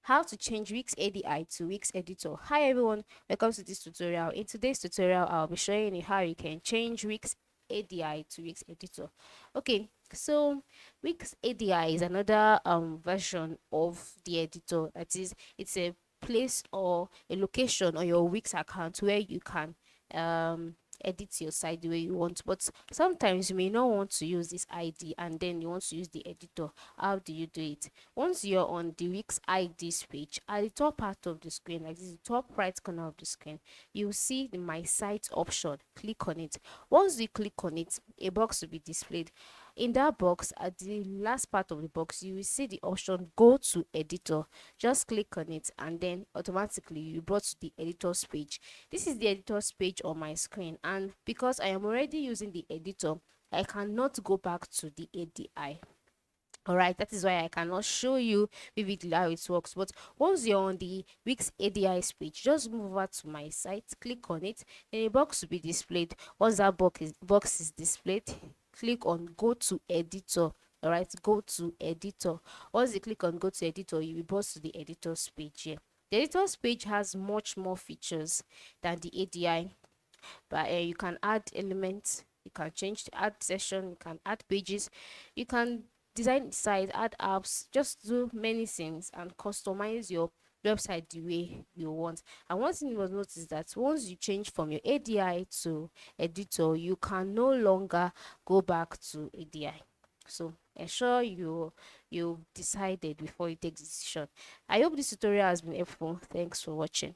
how to change Wix ADI to Wix Editor. Hi everyone, welcome to this tutorial. In today's tutorial, I'll be showing you how you can change Wix ADI to Wix Editor. Okay, so Wix ADI is another version of the editor. That is, it's a place or a location on your Wix account where you can edit your site the way you want. But sometimes you may not want to use this ID and then you want to use the editor. How do you do it? Once you're on the Wix IDs page, at the top part of the screen, like this is the top right corner of the screen, you'll see the My Site option. Click on it. Once you click on it, a box will be displayed. In that box, at the last part of the box, you will see the option Go to Editor. Just click on it and then automatically you brought to the editor's page. This is the editor's page on my screen, and because I am already using the editor, I cannot go back to the ADI. All right, that is why I cannot show you vividly how it works. But once you're on the Wix ADI's page, just move over to My Site, click on it, then a box will be displayed. Once that box is displayed, click on Go to Editor. All right, go to Editor. Once you click on Go to Editor, you'll be brought to the editor's page here. The editor's page has much more features than the ADI, but you can add elements, you can change the add session, you can add pages, you can design the site, add apps, just do many things and customize your website the way you want. And one thing you must notice that once you change from your ADI to editor, you can no longer go back to ADI. So ensure you decided before you take the decision. I hope this tutorial has been helpful. Thanks for watching.